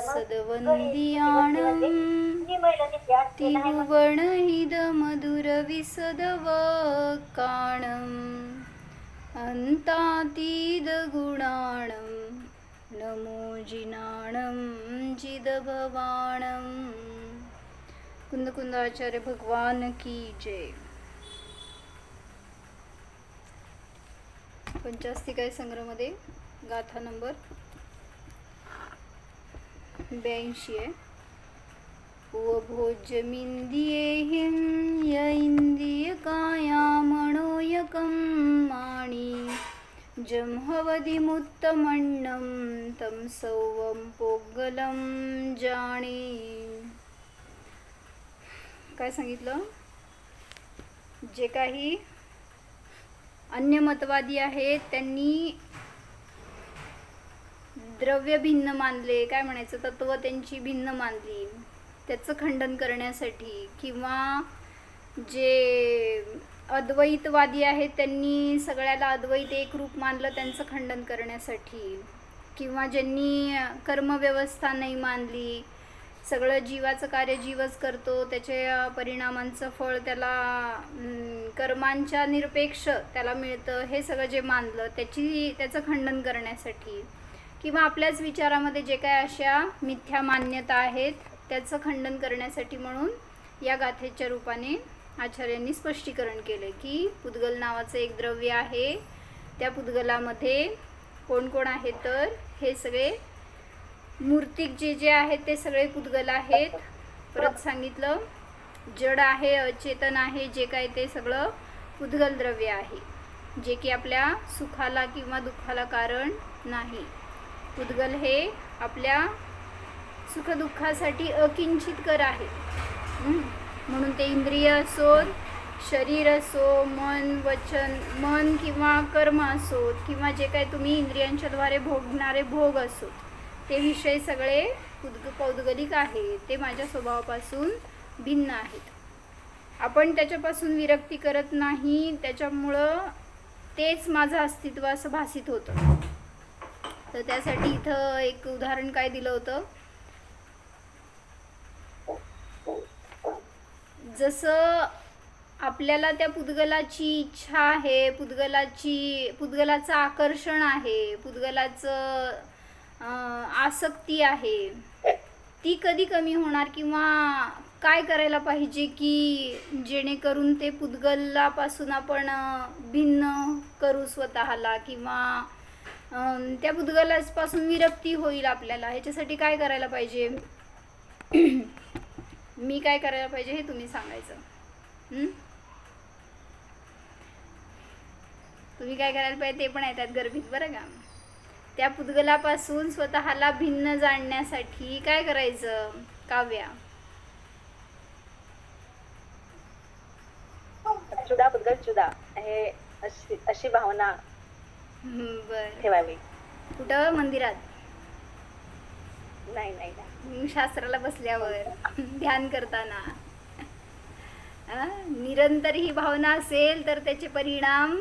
सदवन्दियाणं तिरुवणहिदमधुरविसदवकाणम् अन्तातीदगुणाणं नमो जिनाणं जिदभवाणं। कुंदकुंदाचार्य भगवान की जय। पंचास्तिकाय संग्रहमध्ये गाथा नंबर 82 आहे। उपभोज्यमिंदियेहिं य इंदियकाया मनोयकं माणि जम्हवदिमुत्तमन्नं तं सौवं पोग्गलं जाणे। काय सांगितलं? जे काही अन्य मतवादी आहेत त्यांनी द्रव्य भिन्न मानले, काय म्हणायचं, तत्व त्यांची भिन्न मानली, त्याचं खंडन करण्यासाठी, किंवा जे अद्वैतवादी आहेत त्यांनी सगळ्याला अद्वैत एक रूप मानलं त्यांचं खंडन करण्यासाठी, किंवा ज्यांनी कर्मव्यवस्था नाही मानली, सगळं जीवाचं कार्य जीवच करतो, त्याच्या परिणामांचं फळ त्याला कर्मांच्या निरपेक्ष त्याला मिळतं, हे सगळं जे मानलं त्याचं खंडन करण्यासाठी, किंवा आपल्याच विचारामध्ये जे काय अशा मिथ्या मान्यता आहेत त्याचं खंडन करण्यासाठी म्हणून या गाथेच्या रूपाने आचार्यांनी स्पष्टीकरण केलं की पुद्गल नावाचं एक द्रव्य आहे, त्या पुद्गलामध्ये कोण कोण आहे, तर हे सगळे मूर्तिक जे आहेत ते सगळे पुद्गल आहेत। परत सांगितलं जड आहे, अचेतन आहे, जे काय ते सगळं पुद्गल द्रव्य आहे, जे की आपल्या सुखाला किंवा दुःखाला कारण नाही। पुद्गल हे आपल्या सुखदुःखासाठी अकिंचितकर आहे, म्हणून ते इंद्रिय असोत, शरीर असो, मन किंवा कर्म असोत, किंवा जे काही तुम्ही इंद्रियांच्याद्वारे भोगणारे भोग असोत, ते विषय सगळे पौद्गलिक आहेत, ते माझ्या स्वभावापासून भिन्न आहेत। आपण त्याच्यापासून विरक्ती करत नाही, त्याच्यामुळं तेच माझं अस्तित्व असं भासित होतं। तर त्यासाठी इथं एक उदाहरण काय दिलं होतं, जसं आपल्याला त्या पुद्गलाची इच्छा आहे, पुद्गलाचं आकर्षण आहे, पुद्गलाचं आसक्ती आहे, ती कधी कमी होणार, किंवा काय करायला पाहिजे की जेणेकरून ते पुद्गलापासून आपण भिन्न करू स्वतःला, किंवा त्या पुद्गलापासून विरक्ती होईल आपल्याला, ह्याच्यासाठी काय करायला पाहिजे, मी काय करायला पाहिजे हे तुम्ही सांगायचं। तुम्ही काय करायला पाहिजे ते पण येतात गर्भित, बरं का। त्या पुद्गलापासून स्वतःला भिन्न जाणण्यासाठी काय करायचं, काव्या? जुदा पुद्गल जुदा हे अशी भावना ठेवावी। कुठं? मंदिरात? नाही, शास्त्राला बसल्यावर ध्यान करताना निरंतर ही भावना असेल तर त्याचे परिणाम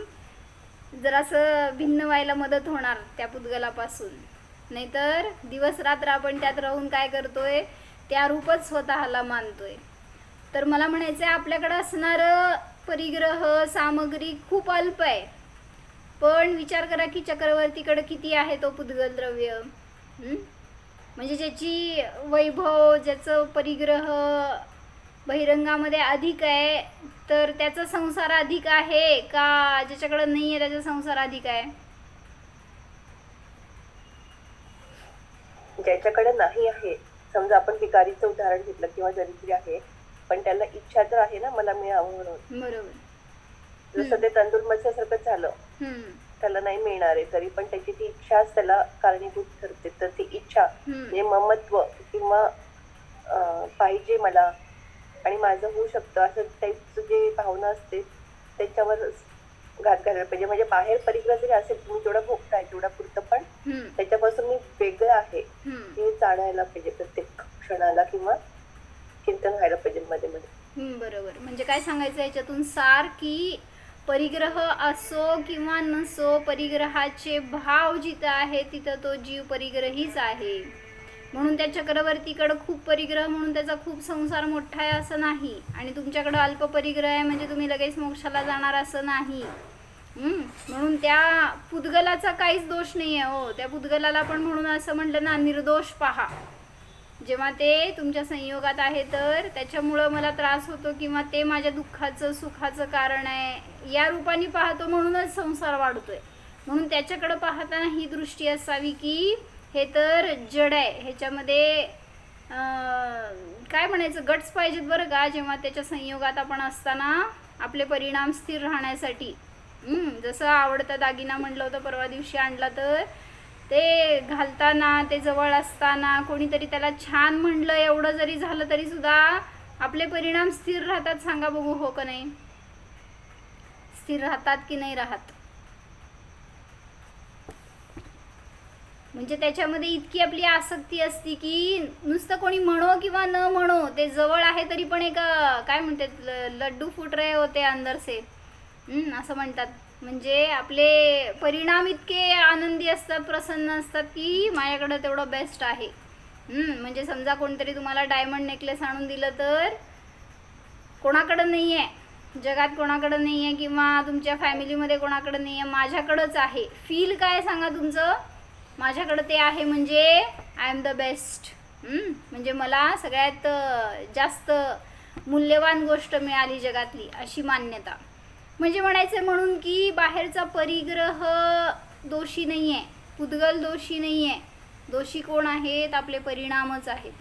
जरासं भिन्न व्हायला मदत होणार त्या पुद्गलापासून। नाहीतर दिवस रात्र आपण त्यात राहून काय करतोय, त्या रूपच स्वतःला मानतोय। तर मला म्हणायचं आहे, आपल्याकडं असणारं परिग्रह सामग्री खूप अल्प आहे, पण विचार करा की चक्रवर्तीकडे किती आहे तो पुद्गल द्रव्य, म्हणजे ज्याची वैभव, ज्याचं परिग्रह बहिरंगामध्ये अधिक आहे, तर त्याचा संसार अधिक आहे का ज्याच्याकडे नाही आहे त्याचा संसार अधिक आहे? ज्याच्याकडे नाही आहे, समजा आपण भिकारीचं उदाहरण घेतलं किंवा दरिद्री आहे, पण त्याला इच्छा तर आहे ना मला मिळावं म्हणून, बरोबर। जसं ते तंदूर मत्स्यासारखं झालं, त्याला नाही मिळणार आहे तरी पण त्याची ती इच्छाच त्याला कारणीभूत ठरते। तर ती इच्छा म्हणजे ममत्व किंवा पाहिजे मला आणि माझं होऊ शकतं असं टाईपचं जे भावना असते त्याच्यावर घात घालायला पाहिजे। म्हणजे बाहेर परिग्रह जरी असेल, तुम्ही जेवढा भोगताय तेवढा पुरतं, पण त्याच्यापासून मी वेगळं आहे हे जाणायला पाहिजे प्रत्येक क्षणाला, किंवा चिंतन व्हायला पाहिजे मध्ये मध्ये। बरोबर। म्हणजे काय सांगायचं याच्यातून सार की परिग्रह असो किंवा नसो, परिग्रहाचे भाव जिथं आहे तिथं तो जीव परिग्रहीच आहे। म्हणून त्या चक्रवर्तीकडं खूप परिग्रह म्हणून त्याचा खूप संसार मोठा आहे असं नाही, आणि तुमच्याकडं अल्प परिग्रह आहे म्हणजे तुम्ही लगेच मोक्षाला जाणार असं नाही. म्हणून त्या पुद्गलाचा काहीच दोष नाही आहे हो. त्या पुद्गलाला पण म्हणून असं म्हटलं ना, निर्दोष पहा. जेव्हा ते तुमच्या संयोगात आहे तर त्याच्यामुळं मला त्रास होतो किंवा ते माझ्या दुःखाचं सुखाचं कारण आहे या रूपाने पाहतो, म्हणूनच संसार वाढतोय. म्हणून त्याच्याकडं पाहताना ही दृष्टी असावी की हे तर जड आहे, ह्याच्यामध्ये काय म्हणायचं, गट्स पाहिजेत बरं का. जेव्हा त्याच्या संयोगात आपण असताना आपले परिणाम स्थिर राहण्यासाठी. जसं आवडता दागिना म्हटलं होतं परवा दिवशी आणला, तर ते घालताना ते जवळ असताना कोणीतरी त्याला छान म्हणलं, एवढं जरी झालं तरी सुद्धा आपले परिणाम स्थिर राहतात. सांगा बघू, हो का नाही? स्थिर राहतात की नाही राहत? म्हणजे त्याच्यामध्ये इतकी आपली आसक्ती असती की नुसतं कोणी म्हणो किंवा न म्हणो, ते जवळ आहे तरी पण एक काय म्हणतात, लड्डू फुट रहे होते अंदर से, असं म्हणतात. म्हणजे आपले परिणाम इतके आनंदी असतात, प्रसन्न असतात की माझ्याकडं तेवढं बेस्ट आहे. म्हणजे समजा कोणतरी तुम्हाला डायमंड नेकलेस आणून दिलं तर कोणाकडं नाही आहे, जगात कोणाकडं नाही आहे किंवा तुमच्या फॅमिलीमध्ये कोणाकडं नाही आहे, माझ्याकडंच आहे. फील काय सांगा तुमचं? माझ्याकडं ते आहे म्हणजे आय एम द बेस्ट. म्हणजे मला सगळ्यात जास्त मूल्यवान गोष्ट मिळाली जगातली, अशी मान्यता. म्हणजे म्हणायचं म्हणून की बाहेरचा परिग्रह दोषी नाही आहे, पुद्गल दोषी नाही आहे. दोषी कोण आहेत? आपले परिणामच आहेत.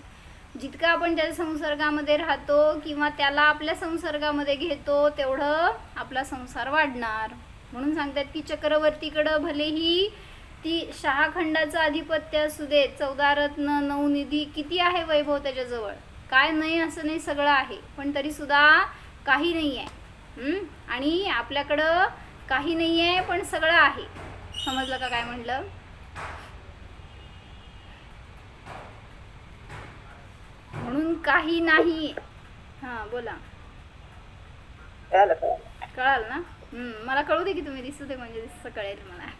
जितकं आपण त्याच्या संसर्गामध्ये राहतो किंवा त्याला आपल्या संसर्गामध्ये घेतो तेवढं आपला संसार वाढणार. म्हणून सांगतात की चक्रवर्तीकडं भलेही ती शहाखंडाचं आधिपत्य असू दे, 14 रत्न, 9 निधी, किती आहे वैभव त्याच्याजवळ, काय नाही असं नाही, सगळं आहे, पण तरीसुद्धा काही नाही आहे. आणि आपल्याकडं काही नाही आहे पण सगळं आहे. समजलं का काय म्हटलं? म्हणून काही नाही. हां बोला. कळाल ना? मला कळू दे की तुम्ही दिसू दे, म्हणजे दिसतं कळेल मला.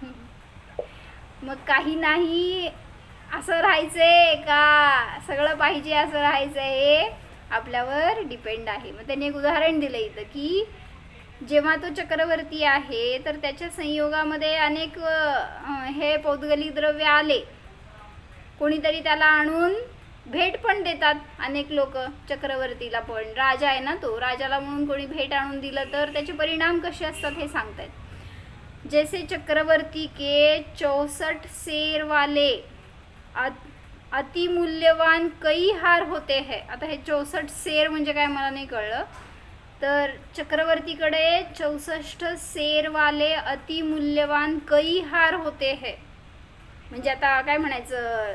मग काही नाही असं राहायचंय का सगळं पाहिजे असं राहायचं, हे आपल्यावर डिपेंड आहे. मग त्यांनी एक उदाहरण दिलं इथं की जेव्हा तो चक्रवर्ती आहे तर त्याच्या संयोगामध्ये अनेक हे पौद्गलिक द्रव्य आले, कोणीतरी त्याला आणून भेट पण देतात. अनेक लोक चक्रवर्तीला, पण राजा आहे ना तो, राजाला म्हणून कोणी भेट आणून दिलं तर त्याचे परिणाम कसे असतात हे सांगतायत. जैसे चक्रवर्ती के 64 शेर वाले अतिमूल्यवान कई हार होते हैं. आता हे 64 शेर म्हणजे काय मला नाही कळलं. तर चक्रवर्तीकडे 64 शेर वाले अतिमूल्यवान कई हार होते हैं. म्हणजे आता काय म्हणायचं,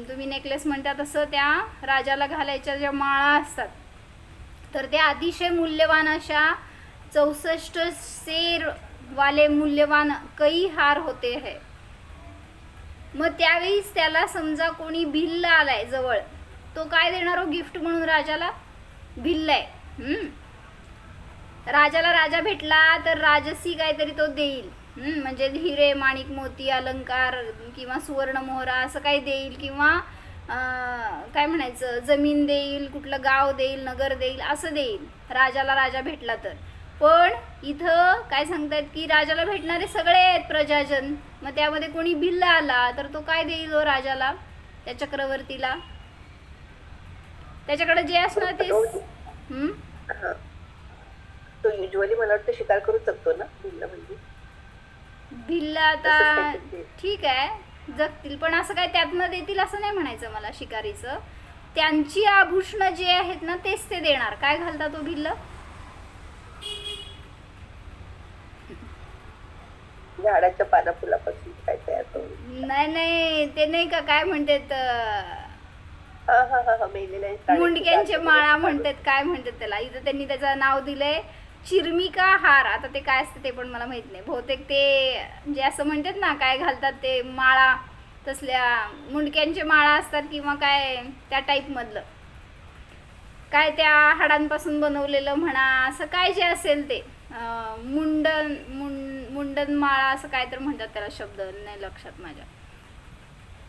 तुम्ही नेकलेस म्हणता तसं त्या राजाला घालायच्या ज्या माळा असतात तर त्या अतिशय मूल्यवान अशा 64 शेर वाले मूल्यवान कई हार होते है. मग त्यावेळीच त्याला समजा कोणी भिल्ल आलाय जवळ, तो काय देणार हो गिफ्ट म्हणून राजाला? भिल्ल आहे. राजाला राजा भेटला तर राजसी काहीतरी तो देईल. म्हणजे हिरे, माणिक, मोती, अलंकार किंवा सुवर्ण मोहरा असं काही देईल, किंवा काय म्हणायचं, जमीन देईल, कुठलं गाव देईल, नगर देईल, असं देईल राजाला राजा भेटला तर. पण इथं काय सांगतात की राजाला भेटणारे सगळे आहेत प्रजाजन, मग त्यामध्ये कोणी भिल्ल आला तर तो काय देईल हो राजाला, त्या चक्रवर्तीला? त्याच्याकडे जे असणार ते तो युजुअली मला वाटतं शिकार करू शकतो ना भिल्ल. म्हणजे भिल्ल आता ठीक आहे जगतील, पण असं काय त्यातनं देतील असं नाही म्हणायचं मला. शिकारीचं त्यांची आभूषणं जे आहेत ना तेच ते देणार. काय घालता तो भिल्ल? झाडाच्या पाना फुलापासून काय तयार करून. नाही ते नाही का काय म्हणतात, मेलेल्या मुंडक्यांचे माळा म्हणतात, काय म्हणतात त्याला. इथं त्यांनी त्याचं नाव दिलंय चिरमिका हार. आता ते काय असतं ते पण मला माहित नाही. बहुतेक ते जे असं म्हणतात ना काय घालतात ते माळा, तसल्या मुंडक्यांचे माळा असतात किंवा काय त्या टाईपमधलं, काय त्या हाडांपासून बनवलेलं म्हणा, असं काय जे असेल ते मुंडन माळा असं काय तर म्हणतात त्याला, शब्द नाही लक्षात माझ्या.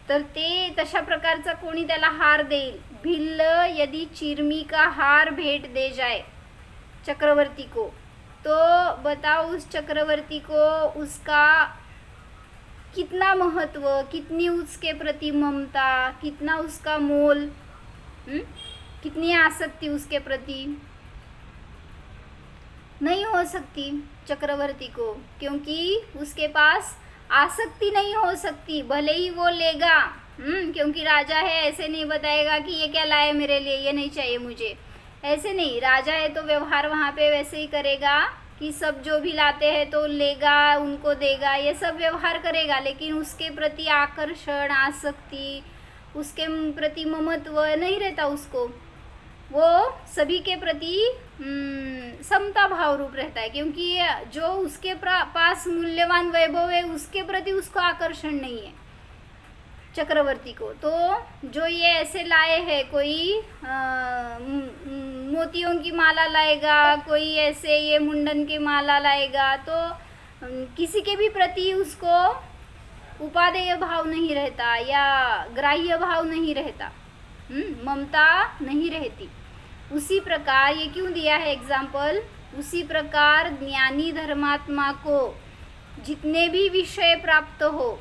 तर ते तशा प्रकारचा कोणी त्याला हार देईल. भिल्ल यदि चिरमी का हार भेट दे जाए चक्रवर्ती को, तो बताओ उस चक्रवर्ती को उसका कितना महत्व, कितनी उसके प्रति ममता, कितना उसका मोल, कितनी आसक्ति उसके प्रति नहीं हो सकती चक्रवर्ती को, क्योंकि उसके पास आसक्ति नहीं हो सकती. भले ही वो लेगा, क्योंकि राजा है, ऐसे नहीं बताएगा कि ये क्या लाए मेरे लिए, ये नहीं चाहिए मुझे, ऐसे नहीं. राजा है तो व्यवहार वहाँ पे वैसे ही करेगा कि सब जो भी लाते हैं तो लेगा, उनको देगा, ये सब व्यवहार करेगा. लेकिन उसके प्रति आकर्षण, आसक्ति, उसके प्रति ममत्व नहीं रहता उसको. वो सभी के प्रति समता भाव रूप रहता है, क्योंकि जो उसके पास मूल्यवान वैभव है उसके प्रति उसको आकर्षण नहीं है चक्रवर्ती को. तो जो ये ऐसे लाए हैं, कोई मोतियों की माला लाएगा, कोई ऐसे ये मुंडन की माला लाएगा, तो किसी के भी प्रति उसको उपादेय भाव नहीं रहता या ग्राह्य भाव नहीं रहता, ममता नहीं रहती. उसी प्रकार ये क्यों दिया है एग्जाम्पल, उसी प्रकार ज्ञानी धर्मात्मा को जितने भी विषय प्राप्त हो,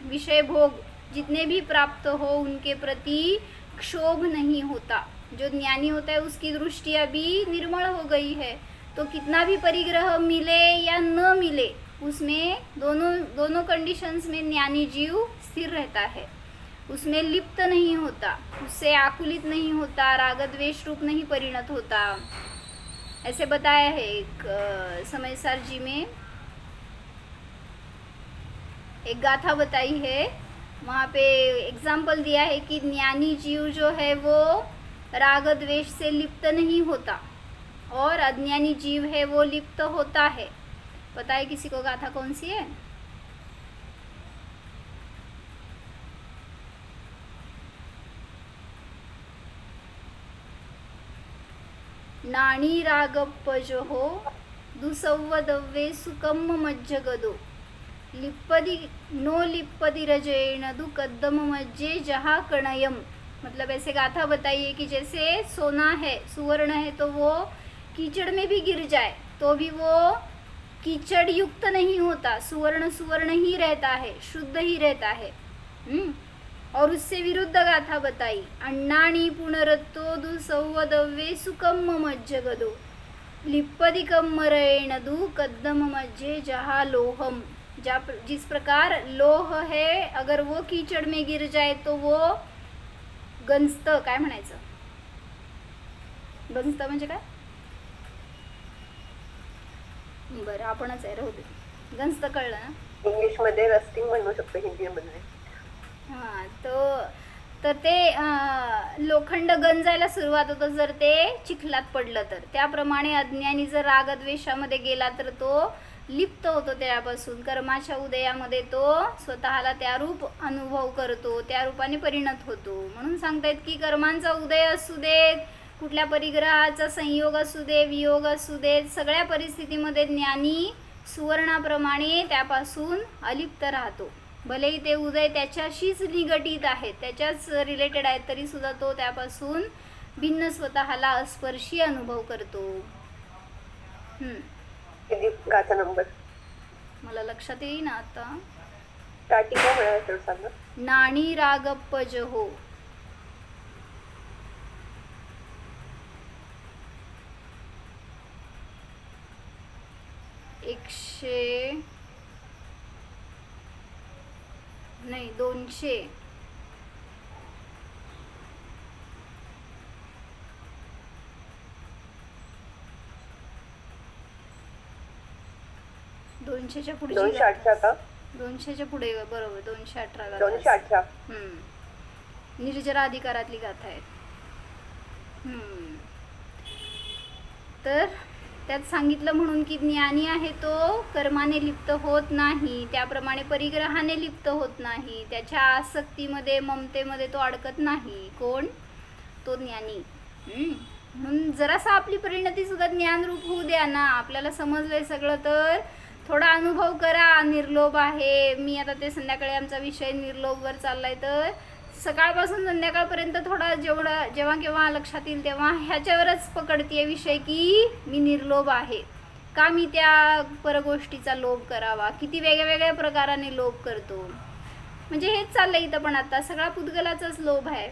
विषय भोग जितने भी प्राप्त हो, उनके प्रति क्षोभ नहीं होता. जो ज्ञानी होता है उसकी दृष्टि अभी निर्मल हो गई है, तो कितना भी परिग्रह मिले या न मिले, उसमें दोनों कंडीशंस में ज्ञानी जीव स्थिर रहता है, उसमें लिप्त नहीं होता, उससे आकुलित नहीं होता, राग द्वेष रूप नहीं परिणत होता. ऐसे बताया है एक समयसार जी में एक गाथा बताई है, वहाँ पे एग्जाम्पल दिया है कि ज्ञानी जीव जो है वो राग द्वेष से लिप्त नहीं होता और अज्ञानी जीव है वो लिप्त होता है. पता है किसी को गाथा कौन सी है? नाणी रागप्पजो दुसव्वदव्ये सुकम्म मज्जगदो लिप्पदी नो लिप्पदी रजेणदु कद्दम मज्जे जहा कणयम. मतलब ऐसे गाथा बताइए कि जैसे सोना है, सुवर्ण है, तो वो कीचड़ में भी गिर जाए तो भी वो कीचड़ युक्त नहीं होता, सुवर्ण ही रहता है, शुद्ध ही रहता है. और उससे विरुद्ध गाथा बताई, अण्णाणी पुनरत्तो दुसव्वदव्ये सुकम्म मज्जगदो लिप्पदिकम मरेणदु कद्दम मज्जे जहा लोहम. जिस प्रकार लोह है, अगर वो कीचड़ में गिर जाए तो वो गंजत. काय म्हणायचं, गंजत म्हणजे काय? बरं आपणच आहे, राहू दे. गंजत कळलं ना? इंग्लिश मध्ये रस्टिंग म्हणू शकतो, हिंदी मध्ये. हां, तर ते लोखंड गंजायला सुरुवात होतं जर ते चिखलात पडलं तर. त्याप्रमाणे अज्ञानी जर रागद्वेषामध्ये गेला तर तो लिप्त होतो त्यापासून. कर्माच्या उदयामध्ये तो स्वतःला त्या रूप अनुभव करतो, त्या रूपाने परिणत होतो. म्हणून सांगतायत की कर्मांचा उदय असू देत, कुठल्या परिग्रहाचा संयोग असू दे, वियोग असू देत, सगळ्या परिस्थितीमध्ये ज्ञानी सुवर्णाप्रमाणे त्यापासून अलिप्त राहतो. भलेही ते उदय त्याच्याशीच निगडित आहेत, त्याच्याच रिलेटेड आहेत, तरी सुद्धा तो त्यापासून भिन्न स्वतःला अस्पर्शी अनुभव करतो. गाथा नंबर मला लक्षात येईल ना आता. स्टार्टिंग काय म्हणायचं सांगा. नाणी रागप्पज हो. नाही 200 200च्या पुढे 218 का? 200च्या पुढे बरोबर 218 218. निर्जरा अधिकारातली गाथा आहे. तर त्यात सांगितलं म्हणून की ज्ञानी आहे तो कर्माने लिप्त होत नाही, त्याप्रमाणे परिग्रहाने लिप्त होत नाही, त्याच्या आसक्तीमध्ये ममतेमध्ये तो अडकत नाही. कोण? तो ज्ञानी. म्हणून जरासा आपली परिणती सुद्धा ज्ञानरूप होऊ द्या ना. आपल्याला समजलंय सगळं तर थोडा अनुभव करा. निर्लोभ आहे मी. आता ते संध्याकाळी आमचा विषय निर्लोभवर चाललाय, तर सकाळपासून संध्याकाळपर्यंत थोडा जेव्हा केव्हा लक्षात येईल तेव्हा ह्याच्यावरच पकडते विषय की मी निर्लोभ आहे. का मी त्या परगोष्टीचा लोभ करावा? किती वेगळ्या वेगळ्या प्रकाराने लोभ करतो. म्हणजे हेच चाललंय इथं पण. आता सगळा पुद्गलाचाच लोभ आहे.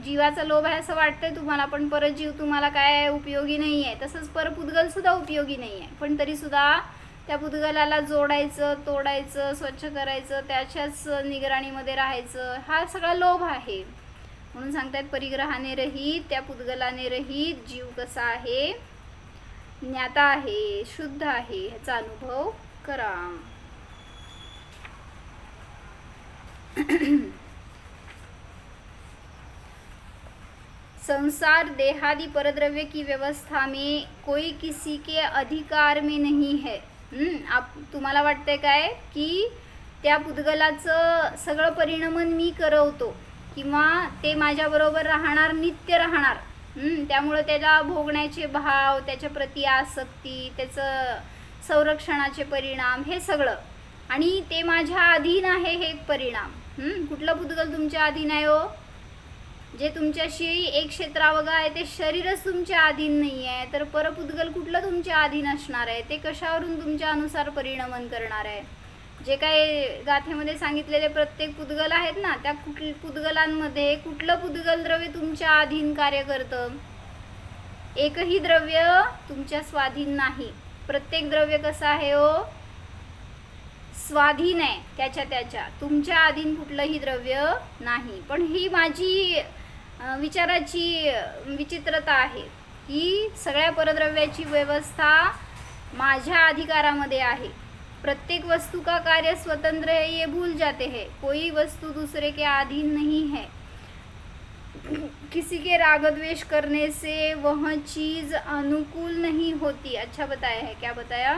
जीवाचा लोभ आहे असं वाटतंय तुम्हाला, पण परजीव तुम्हाला काय उपयोगी नाही आहे. तसंच परपुद्गलसुद्धा उपयोगी नाही आहे, पण तरीसुद्धा त्या पुद्गलाला जोडायचं, तोडायचं, स्वच्छ करायचं, त्याच्याच निगराणीमध्ये राहायचं, हा सगळा लोभ आहे. म्हणून सांगतायत परिग्रहाने रहित, त्या पुद्गलाने रहित जीव कसा आहे? ज्ञाता आहे, शुद्ध आहे, ह्याचा अनुभव करा. संसार देहादि परद्रव्य की व्यवस्था में कोई किसी के अधिकार में नहीं है. तुम्हाला वाटतंय काय की त्या पुद्गलाचं सगळं परिणमन मी करवतो किंवा ते माझ्याबरोबर राहणार, नित्य राहणार. त्यामुळे त्याला भोगण्याचे भाव, त्याच्या प्रती आसक्ती, त्याचं संरक्षणाचे परिणाम, हे सगळं, आणि ते माझ्या अधीन आहे, हे एक परिणाम. कुठलं पुद्गल तुमच्या अधीन आहे हो? जे तुमच्याशी एक क्षेत्रावगा आहे ते शरीरच तुमच्या अधीन नाही आहे, तर परपुद्गल कुठलं तुमच्या अधीन असणार आहे? ते कशावरून तुमच्या अनुसार परिणमन करणार आहे? जे काही गाथेमध्ये सांगितलेले प्रत्येक पुद्गल आहेत ना, त्या पुद्गलांमध्ये कुठलं पुद्गल द्रव्य तुमच्या अधीन कार्य करतं? एकही द्रव्य तुमच्या स्वाधीन नाही. प्रत्येक द्रव्य कसं आहे हो? स्वाधीन आहे त्याच्या. तुमच्या अधीन कुठलंही द्रव्य नाही. पण ही माझी विचाराची विचित्रता आहे की सगळ्या परद्रव्याची व्यवस्था माझ्या अधिकारामध्ये आहे. प्रत्येक वस्तू का कार्य स्वतंत्र है, ये भूल जाते हैं. कोई वस्तु दूसरे के अधीन नहीं है. किसी के राग द्वेष करने से वह चीज़ अनुकूल नहीं होती. अच्छा बताया है. क्या बताया?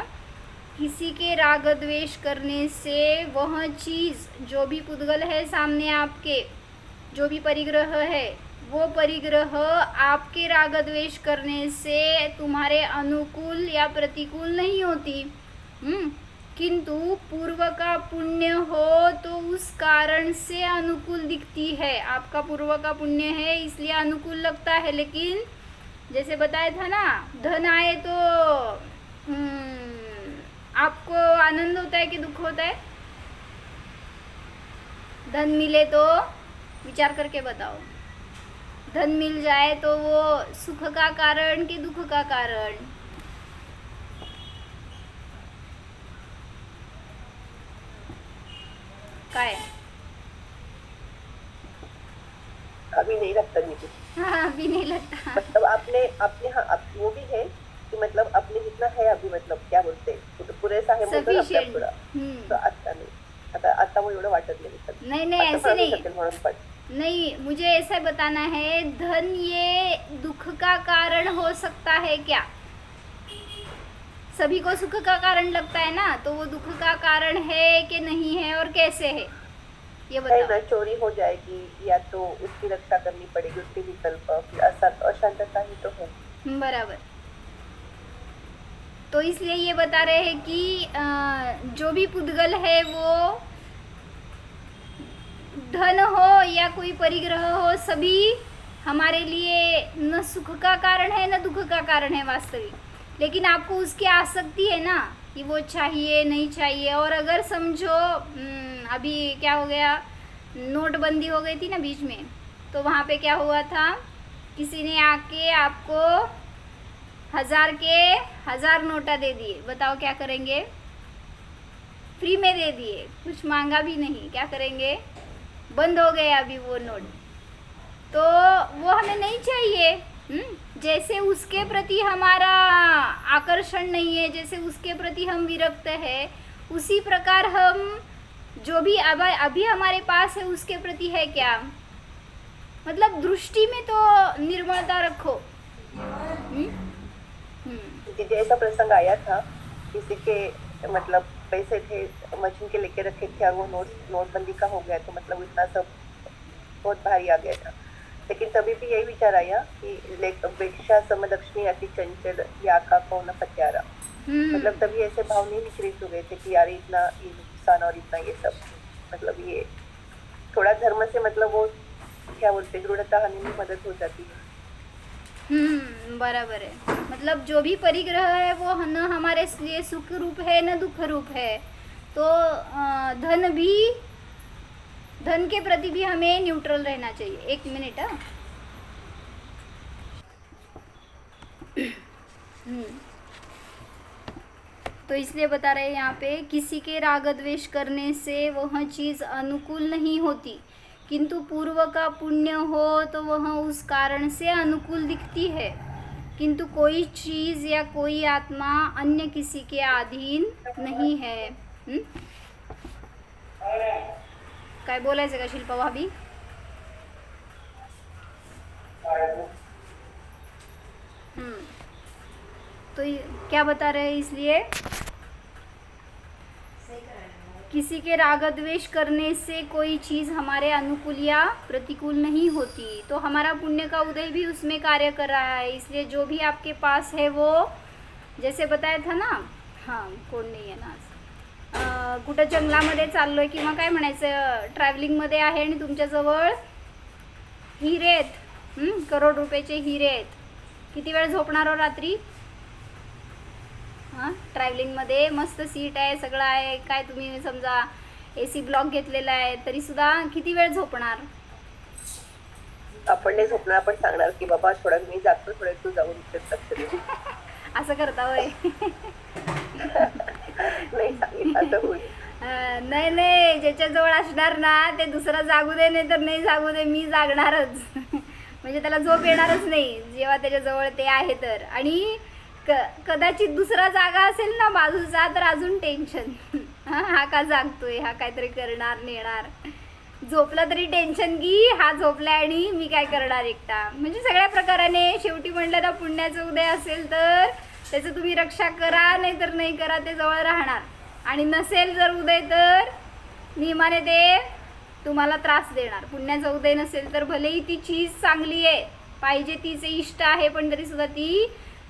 किसी के राग द्वेष करने से वह चीज़, जो भी पुद्गल है सामने आपके, जो भी परिग्रह है, वो परिग्रह आपके राग द्वेष करने से तुम्हारे अनुकूल या प्रतिकूल नहीं होती. किंतु पूर्व का पुण्य हो तो उस कारण से अनुकूल दिखती है. आपका पूर्व का पुण्य है इसलिए अनुकूल लगता है. लेकिन जैसे बताया था ना, धन आए तो आपको आनंद होता है कि दुख होता है? धन मिले तो विचार करके बताओ. धन मिल जाए तो वो सुख का कारण कि दुख का कारण? काय? अभी नहीं लगता मुझे. हाँ, अभी नहीं लगता. मतलब आपने हाँ, वो भी है कि मतलब अपने जितना है अभी, मतलब क्या बोलते हैं, तो पुरेसा आहे म्हणून आपल्या Sufficient. पुढं. तर आता नाही. आता वो एवढं वाटत नाही. नहीं ऐसे नहीं. म्हणून पण नहीं, मुझे ऐसा बताना है, धन ये दुख का कारण हो सकता है क्या? सभी को सुख का कारण लगता है ना, तो वो दुख का कारण है कि नहीं है और कैसे है, ये है बताओ. ना. चोरी हो जाएगी या तो उसकी रक्षा करनी पड़ेगी, उसके विकल्प, फिर अशांतता ही तो है. बराबर. तो इसलिए ये बता रहे हैं कि जो भी पुद्गल है वो धन हो या कोई परिग्रह हो, सभी हमारे लिए न सुख का कारण है न दुख का कारण है वास्तविक. लेकिन आपको उसकी आसक्ति है ना कि वो चाहिए नहीं चाहिए. और अगर समझो अभी क्या हो गया, नोटबंदी हो गई थी ना बीच में, तो वहाँ पे क्या हुआ था, किसी ने आके आपको 1000 के 1000 नोटा दे दिए. बताओ क्या करेंगे? फ्री में दे दिए, कुछ मांगा भी नहीं. क्या करेंगे? बंद हो गए अभी वो नोट. तो वो हमें नहीं चाहिए. जैसे उसके प्रति हमारा आकर्षण नहीं है, जैसे उसके प्रति हम विरक्त है, उसी प्रकार हम जो भी अभी हमारे पास है उसके प्रति है क्या? मतलब दृष्टि में तो निर्मलता रखो. दीदी, ऐसा प्रसंग आया था, किसी के मतलब पैसे थे, मशीन के लेके रखे थे और वो नोटबंदी का हो गया, तो मतलब इतना सब बहुत भारी आ गया था. लेकिन तभी भी यही विचार आया कि भिक्षा समलक्ष्मी अति चंचल या का कौन पत्यारा. मतलब तभी ऐसे भाव नहीं विचलित हो गए थे कि यार इतना ये नुकसान और इतना ये सब, मतलब ये थोड़ा धर्म से मतलब वो क्या बोलते दृढ़ता आने में मदद हो जाती है। बराबर है। मतलब जो भी परिग्रह है वो न हमारे लिए सुख रूप है न दुख रूप है। तो धन के प्रति भी हमें न्यूट्रल रहना चाहिए। एक मिनट। तो इसलिए बता रहे हैं यहाँ पे, किसी के राग द्वेष करने से वह चीज़ अनुकूल नहीं होती, किंतु पूर्व का पुण्य हो तो वह उस कारण से अनुकूल दिखती है। किंतु कोई चीज़ या कोई आत्मा अन्य किसी के अधीन नहीं है। काय बोलायचं का शिल्पा भाभी? तो क्या बता रहे हैं, इसलिए किसी के राग द्वेष करने से कोई चीज़ हमारे अनुकूल या प्रतिकूल नहीं होती, तो हमारा पुण्य का उदय भी उसमें कार्य कर रहा है। इसलिए जो भी आपके पास है वो, जैसे बताया था ना, हां कोण नाही आहे ना, कुठं जंगलामध्ये चाललोय किंवा काय म्हणायचं, ट्रॅव्हलिंगमध्ये आहे आणि तुमच्याजवळ हिरे आहेत, करोड रुपयाचे हिरे आहेत, किती वेळ झोपणार हो रात्री? ट्रॅव्हलिंगमध्ये मस्त सीट आहे, सगळं आहे, काय तुम्ही समजा AC ब्लॉक घेतलेला आहे तरी सुद्धा किती वेळ झोपणार? आपण नाही झोपणार, आपण सांगणार की बाबा थोडा मी जातो, थोडं तू जाऊन लक्ष दे. असं करता होय? नाही सांगितलं तर होईल. नाही, ज्याच्याजवळ असणार ना ते दुसरा जागू दे, नाही तर नाही जागू दे, मी जागणारच. म्हणजे त्याला झोप येणारच नाही जेव्हा त्याच्याजवळ ते आहे तर. आणि कदाचित दुसरा जागा असेल ना बाजूचा तर अजून टेन्शन. हा का जागतोय, हा काहीतरी करणार नेणार. झोपला तरी टेन्शन की हा झोपलाय आणि मी काय करणार एकटा. म्हणजे सगळ्या प्रकाराने शेवटी म्हणलं ना, पुण्याचं उदय असेल तर त्याचं तुम्ही रक्षा करा, नाही तर नाही करा, ते जवळ राहणार. आणि नसेल जर उदय तर नियमाने ते तुम्हाला त्रास देणार. पुण्याचं उदय नसेल तर भलेही ती चीज चांगली आहे, पाहिजे तीच इष्ट आहे, पण तरी सुद्धा ती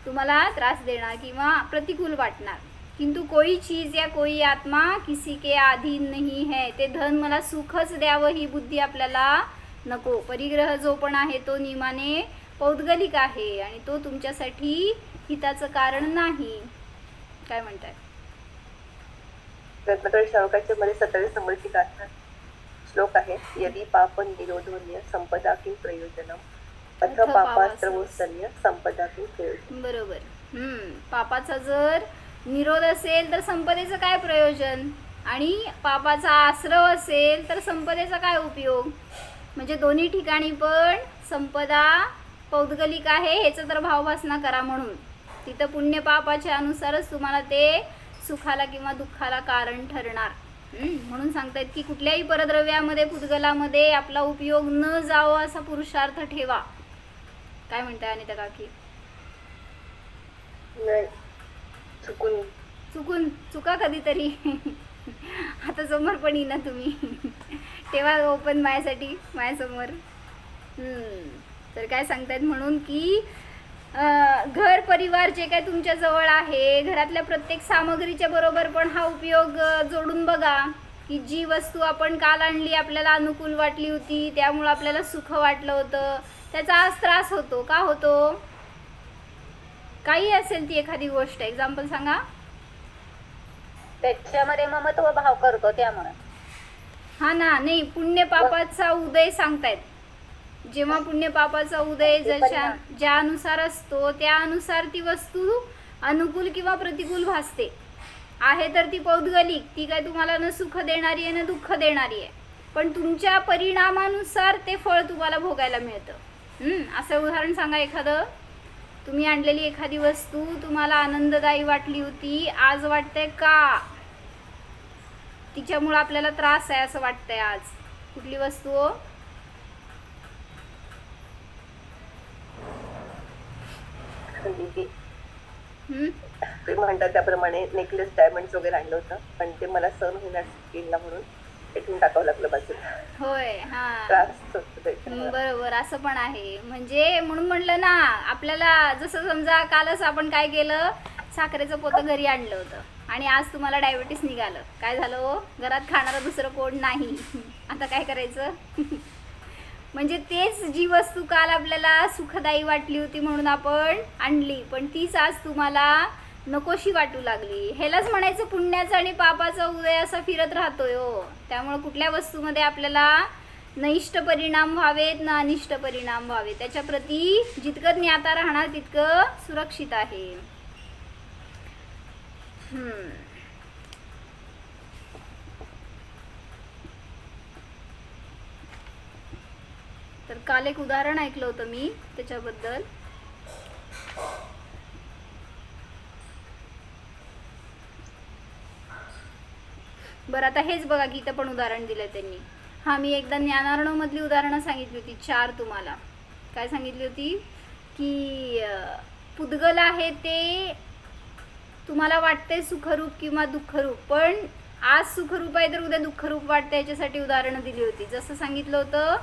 तुम्हाला त्रास देणार किंवा प्रतिकूल वाटणार. किंतु कोई चीज या कोई आत्मा किसी के अधीन नहीं है. ते धन मला सुखच द्यावं ही बुद्धी आपल्याला नको. परिग्रह जो पण आहे तो नियमाने पौद्गलिक आहे आणि तो तुमच्यासाठी हिताचं कारण नाही. काय म्हणताय? रत्नाकर श्रावकाच्या मध्ये 27 नंबरची गाथा श्लोक आहे. यदि पाप निरोधोन्य संपदा किं प्रयोजनम अथ पापास्त्रवोस्तन्य संपदा किं प्रयोजन. बरोबर. पापाचा जर निरोध असेल तर संपदेचं काय प्रयोजन, आणि पापाचा आश्रव असेल तर संपदेचा काय उपयोग. म्हणजे दोन्ही ठिकाणी पण संपदा पौद्गलिक आहे, ह्याचं तर भावभासना करा. म्हणून तिथं पुण्य पापाच्या अनुसारच तुम्हाला ते सुखाला किंवा दुःखाला कारण ठरणार. म्हणून सांगतायत की कुठल्याही परद्रव्यामध्ये पुद्गलामध्ये आपला उपयोग न जावो असा पुरुषार्थ ठेवा. काय म्हणताय अनिता काकी? नाही, चुका कधीतरी. आता समोर पण येईना तुम्ही. तेव्हा ओपन माझ्यासाठी, माझ्यासमोर. तर काय सांगतायत म्हणून की घर परिवार जे काय तुमच्या जवळ आहे, घरातल्या प्रत्येक सामग्रीच्या बरोबर पण हा उपयोग जोडून बघा. की जी वस्तू आपण काल आणली, आपल्याला अनुकूल वाटली होती, त्यामुळे आपल्याला सुख वाटलं होतं, त्याचा आज त्रास होतो. का होतो? काही असेल ती एखादी गोष्ट, एक्झाम्पल सांगा. त्याच्यामध्ये ममत्व भाव करतो त्यामुळे. हा ना, नाही, पुण्य पापाचा उदय सांगतायत. जेव्हा पुण्य पापाचा उदय ज्या अनुसार असतो त्यानुसार ती वस्तू अनुकूल किंवा प्रतिकूल भासते. आहे तर ती पौद्गलिक, ती काय तुम्हाला न सुख देणारी आहे न दुःख देणारी आहे, पण तुमच्या परिणामानुसार ते फळ तुम्हाला भोगायला मिळतं. असं उदाहरण सांगा एखादं. तुम्ही आणलेली एखादी वस्तू तुम्हाला आनंददायी वाटली होती, आज वाटतंय का तिच्यामुळे आपल्याला त्रास आहे असं वाटतंय आज. कुठली वस्तू हो? ते म्हणतात त्याप्रमाणे नेकलेस डायमंड्स वगैरे आणलं होतं, पण ते मला सहन होण्यास गेला म्हणून इथून टाकावं लागलं बाजूला. होय. हा, त्रास होतो त्याच्यामुळे. बरोबर, असं पण आहे. म्हणजे म्हणून म्हणलं ना, आपल्याला जसं समजा कालच आपण काय केलं, साखरेचं पोतं घरी आणलं होतं आणि आज तुम्हाला डायबिटीस निघालं. काय झालं हो, घरात खाणारं दुसरं कोण नाही. आता काय करायचं? म्हणजे तेच जी वस्तू काल आपल्याला सुखदायी वाटली होती म्हणून आपण आणली, पण तीच आज तुम्हाला नकोशी वाटू लागली. ह्यालाच म्हणायचं पुण्याचा आणि पापाचा उदय असा फिरत राहतोय हो. त्यामुळे कुठल्या वस्तूमध्ये आपल्याला न इष्ट परिणाम व्हावेत ना अनिष्ट परिणाम व्हावे, त्याच्या प्रती जितकं ज्ञाता राहणार तितकं सुरक्षित आहे. तर काल एक उदाहरण ऐकलं होतं मी त्याच्याबद्दल. बरं, आता हेच बघा की इथं पण उदाहरण दिलं त्यांनी. हा, मी एकदा ज्ञानार्णवमधली उदाहरणं सांगितली होती 4 तुम्हाला. काय सांगितली होती की पुद्गल आहे ते तुम्हाला वाटते सुखरूप किंवा दुःखरूप, पण आज सुखरूप आहे तर उद्या दुःखरूप वाटते, याच्यासाठी उदाहरणं दिली होती. जसं सांगितलं होतं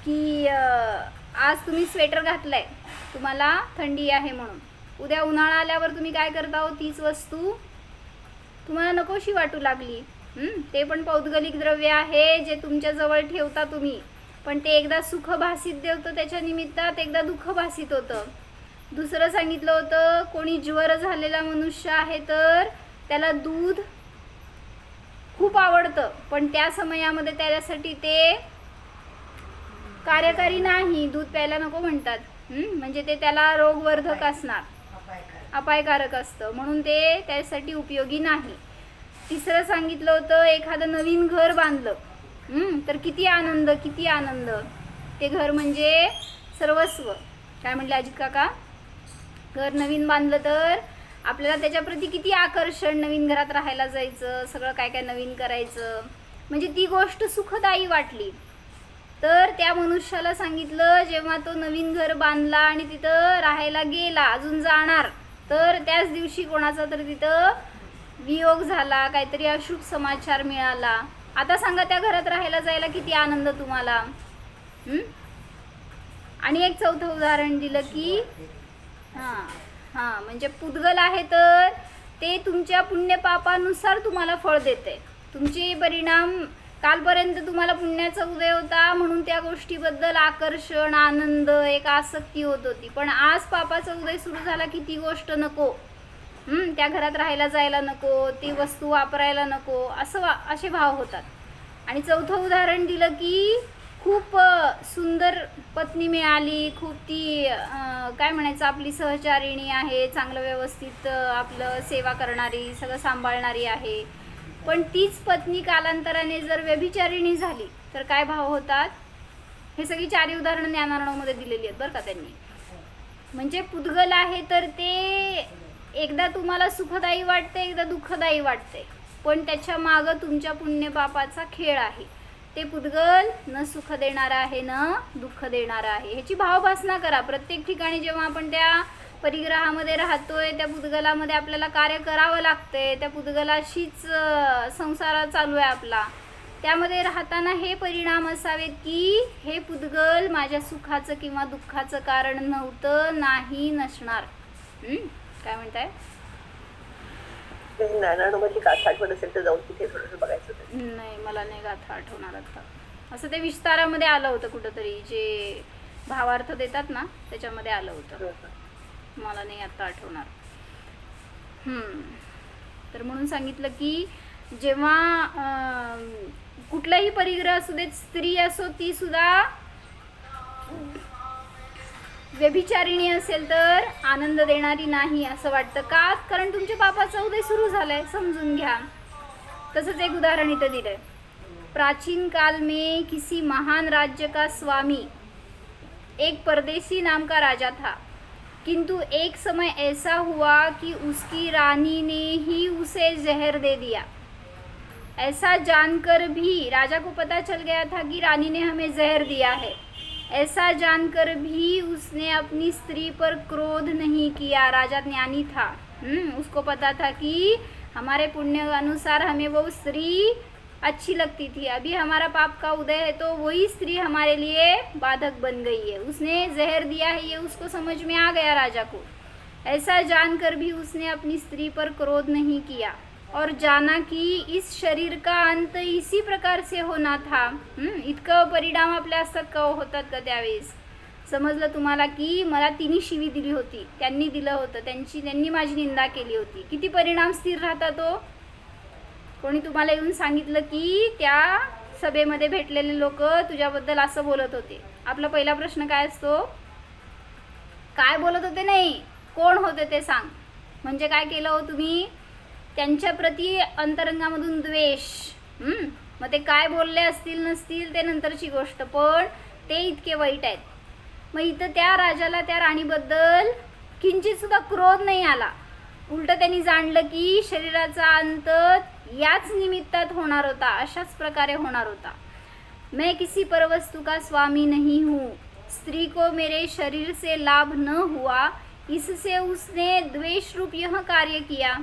की आज तुम्ही स्वेटर घातलाय, तुम्हाला थंडी आहे म्हणून. उद्या उन्हाळा आल्यावर तुम्ही काय करता हो, तीच वस्तू तुम्हाला नकोशी वाटू लागली. ते पण पौद्गलिक द्रव्य आहे जे तुमच्या जवळ ठेवता तुम्ही, पण ते एकदा सुख भासित होतं त्याच्या निमित्तात, एकदा दुःख भासित होतं. दुसरं सांगितलं होतं, कोणी ज्वर झालेला मनुष्य आहे तर त्याला दूध खूप आवडतं, पण त्या समयामध्ये त्याच्यासाठी ते कार्यकारी नाही, दूध प्यायला नको म्हणतात. म्हणजे ते त्याला रोगवर्धक असणार, अपायकारक असतं, म्हणून ते त्यासाठी उपयोगी नाही. तिसरं सांगितलं होतं, एखादं नवीन घर बांधलं तर किती आनंद, किती आनंद. ते घर म्हणजे सर्वस्व. काय म्हटले अजित काका? घर नवीन बांधलं तर आपल्याला त्याच्याप्रती किती आकर्षण, नवीन घरात राहायला जायचं, सगळं काय काय नवीन करायचं, म्हणजे ती गोष्ट सुखदायी वाटली. तर त्या मनुष्याला सांगितलं, जेव्हा तो नवीन घर बांधला आणि तिथं राहायला गेला, अजून जाणार, तर त्याच दिवशी कोणाचा तर तिथं वियोग झाला, काहीतरी अशुभ समाचार मिळाला. आता सांगा त्या घरात राहायला जायला किती आनंद तुम्हाला. आणि एक चौथं उदाहरण दिलं की म्हणजे पुद्गल आहे तर ते तुमच्या पुण्यपापानुसार तुम्हाला फळ देते. तुमचे परिणाम, कालपर्यंत तुम्हाला पुण्याचा उदय होता म्हणून त्या गोष्टीबद्दल आकर्षण, आनंद, एक आसक्ती होत होती, पण आज पापाचा उदय सुरू झाला की ती गोष्ट नको, त्या घरात राहायला जायला नको, ती वस्तू वापरायला नको, असे भाव होतात. आणि चौथं उदाहरण दिलं की खूप सुंदर पत्नी मिळाली, खूप ती काय म्हणायचं, आपली सहचारिणी आहे, चांगलं व्यवस्थित आपलं सेवा करणारी, सगळं सांभाळणारी आहे, पण तीच पत्नी कालांतराने जर व्यभिचारिणी झाली तर काय भाव होतात. हे सगळी 4 उदाहरणं ज्ञानार्णवमध्ये दिलेली आहेत बरं का त्यांनी. म्हणजे पुद्गल आहे तर ते एकदा तुम्हाला सुखदायी वाटते, एकदा दुःखदायी वाटते, पण त्याच्या मागं तुमच्या पुण्यपापाचा खेळ आहे. ते पुद्गल न सुख देणारा आहे न दुःख देणारा आहे, ह्याची भावभासना करा. प्रत्येक ठिकाणी जेव्हा आपण त्या परिग्रहामध्ये राहतोय, त्या पुद्गलामध्ये आपल्याला कार्य करावं लागतंय, त्या पुद्गलाशीच संसार चालू आहे आपला, त्यामध्ये राहताना हे परिणाम असावेत की हे पुद्गल माझ्या सुखाचं किंवा दुःखाचं कारण नव्हतं, नाही, नसणार. काय म्हणताय? ज्ञानार्णवमधली गाथा आठवत असेल तर जाऊन तिथे थोडंसं बघायचं होतं. नाही, मला नाही गाथा आठवणार आता. असं ते विस्तारामध्ये आलं होतं कुठंतरी, जे भावार्थ देतात ना त्याच्यामध्ये आलं होतं, मला नाही आता आठवणार. तर म्हणून सांगितलं की जेव्हा कुठलाही परिग्रह असू देत, स्त्री असो ती सुद्धा व्यभिचारिणी असेल तर आनंद देणारी नाही असं वाटतं. का? कारण तुमच्या पापाचा उदय सुरू झालाय, समजून घ्या. तसंच एक उदाहरण इथं दिलंय. प्राचीन काल में किसी महान राज्य का स्वामी एक परदेसी नाम का राजा था, किंतु एक समय ऐसा हुआ कि उसकी रानी ने ही उसे जहर दे दिया. ऐसा जानकर भी राजा को पता चल गया था कि रानी ने हमें जहर दिया है. ऐसा जानकर भी उसने अपनी स्त्री पर क्रोध नहीं किया. राजा ज्ञानी था, उसको पता था कि हमारे पुण्य अनुसार हमें वो स्त्री अच्छी लगती थी, अभी हमारा पाप का उदय है तो वही स्त्री हमारे लिए बाधक बन गई है. उसने जहर दिया है ये उसको समझ में आ गया राजा को. ऐसा जानकर भी उसने अपनी स्त्री पर क्रोध नहीं किया और जाना कि इस शरीर का अंत इसी प्रकार से होना था. इतकं परिणाम आपल्या असतात का होतात का त्यावेळेस? समजलं तुम्हाला की मला तिने शिवी दिली होती, त्यांनी दिलं होतं, त्यांनी माझी निंदा केली होती. किती परिणाम स्थिर राहतात तो? कोणी तुम्हाला येऊन सांगितलं की त्या सभेमध्ये भेटलेले लोक तुझ्याबद्दल असं बोलत होते. आपला पहिला प्रश्न काय असतो? काय बोलत होते नाही, कोण होते ते सांग. म्हणजे काय केलं हो तुम्ही? त्यांच्या प्रती अंतरंगामधून द्वेष. मग ते काय बोलले असतील नसतील ते नंतरची गोष्ट, पण ते इतके वाईट आहेत. मग इथं त्या राजाला त्या राणीबद्दल किंचित सुद्धा क्रोध नाही आला. उलट त्यांनी जाणलं की शरीराचा अंत याच निमित्तात होणार होता, अशाच प्रकारे होणार होता. मैं किसी परवस्तु का स्वामी नहीं हूँ. स्त्री को मेरे शरीर से लाभ न हुआ, इससे उसने द्वेष रूप यह कार्य किया.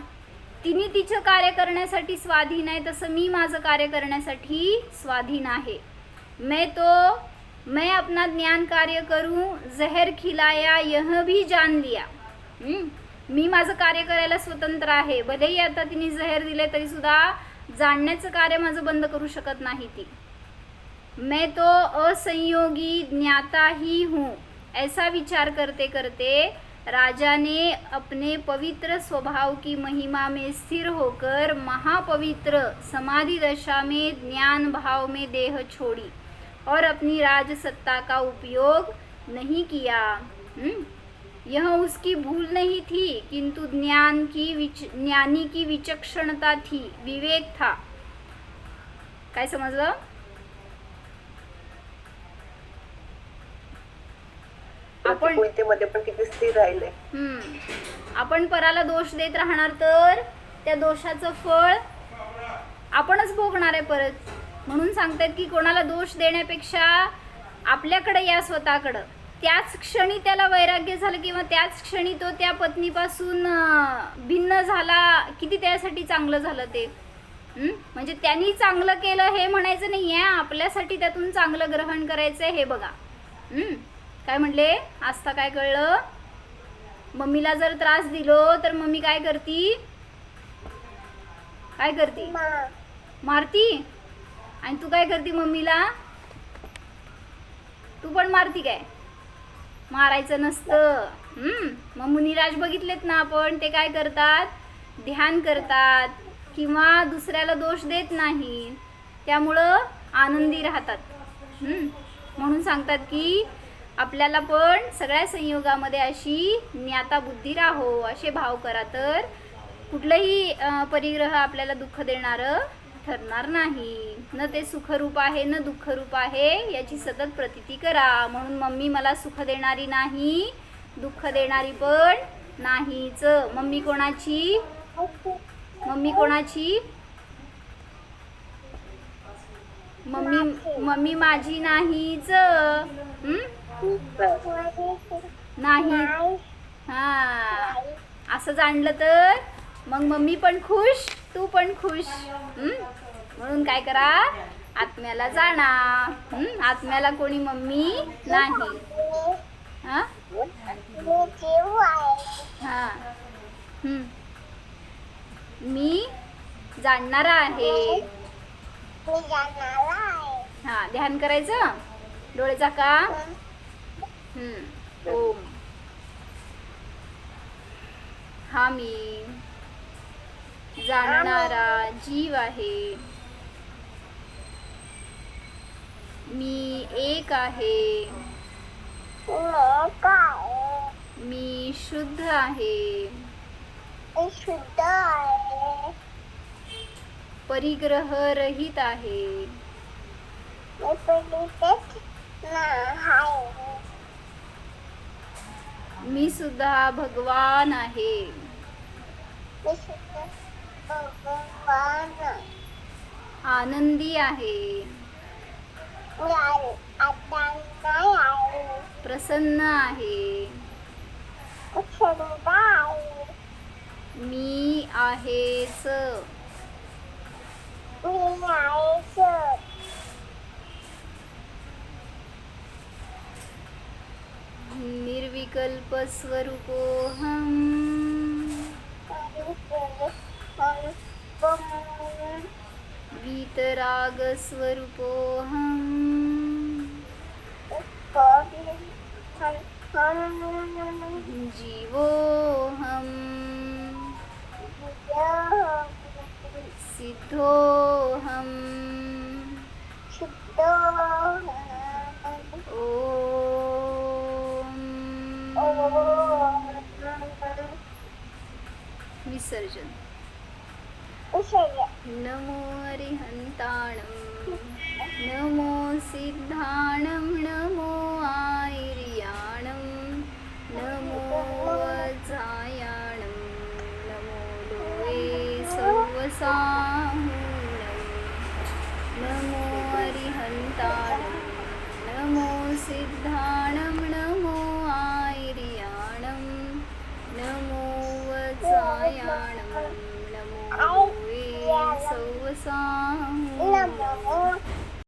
तिने तिचं कार्य करण्यासाठी स्वाधीन आहे, तसं मी माझं कार्य करण्यासाठी स्वाधीन आहे. मैं अपना ज्ञान कार्य करूं, जहर खिलाया यह भी जान लिया. मी माझं कार्य करायला स्वतंत्र आहे. भलेही आता तिने जहर दिले तरी सुद्धा जाणण्याचं कार्य माझं बंद करू शकत नाही ती. मैं तो असंयोगी ज्ञाता ही हूँ. ऐसा विचार करते करते राजा ने अपने पवित्र स्वभाव की महिमा में स्थिर होकर महापवित्र समाधि दशा में ज्ञान भाव में देह छोड़ी और अपनी राजसत्ता का उपयोग नहीं किया. यह उसकी भूल नहीं थी, किंतु ज्ञानी की विचक्षणता थी, विवेक था. काय समजलं? आपण मध्ये पण किती स्थिर राहिले. आपण पराला दोष देत राहणार तर त्या दोषाचं फळ आपणच भोगणार आहे परत. म्हणून सांगतात की कोणाला दोष देण्यापेक्षा आपल्याकडे या स्वतःकडं. त्याच क्षणी त्याला वैराग्य झालं किंवा त्याच क्षणी तो त्या पत्नीपासून भिन्न झाला, किती त्यासाठी चांगलं झालं ते. म्हणजे त्यांनी चांगलं केलं हे म्हणायचं नाही आहे, आपल्यासाठी त्यातून चांगलं ग्रहण करायचं आहे हे बघा. काय म्हणले? आस्था काय कळलं? मम्मीला जर त्रास दिलो तर मम्मी काय करती? काय करती? मारती. आणि तू काय करती मम्मीला? तू पण मारती काय? मारायचं नसतं. मग मुनिराज बघितलेत ना आपण, ते काय करतात? ध्यान करतात किंवा दुसऱ्याला दोष देत नाही, त्यामुळं आनंदी राहतात. म्हणून सांगतात की आपल्याला पण सगळ्या संयोगामध्ये अशी ज्ञाता बुद्धी राहो, असे भाव करा, तर कुठलंही परिग्रह आपल्याला दुःख देणारं ठरणार नाही. न ते सुखरूप आहे न दुःखरूप आहे याची सतत प्रतीती करा. म्हणून मम्मी मला सुख देणारी नाही, दुःख देणारी पण नाहीच. मम्मी कोणाची? मम्मी कोणाची? मम्मी माझी नाहीच. नाही. असं जाणलं तर मग मम्मी पण खुश, तू पण खुश. म्हणून काय करा? आत्म्याला जाणा. आत्म्याला कोणी मम्मी नाही. मी जाणणारा आहे. ध्यान करायचं. डोळे झाका. ओम. हा मी जाणणारा जीव आहे. मी एक आहे. मी शुद्ध आहे. परिग्रह रहित आहे. मी सुद्धा भगवान आहे. आनंदी आहे. प्रसन्न आहे. मी आहेच. निर्विकार निर्विकल्पस्वरूपोऽहम् वीतरागस्वरूपोऽहम् जीवोऽहम् सिद्धोऽहम् ॐ विसर्जन. नमो अरिहन्ताणं नमो सिद्ध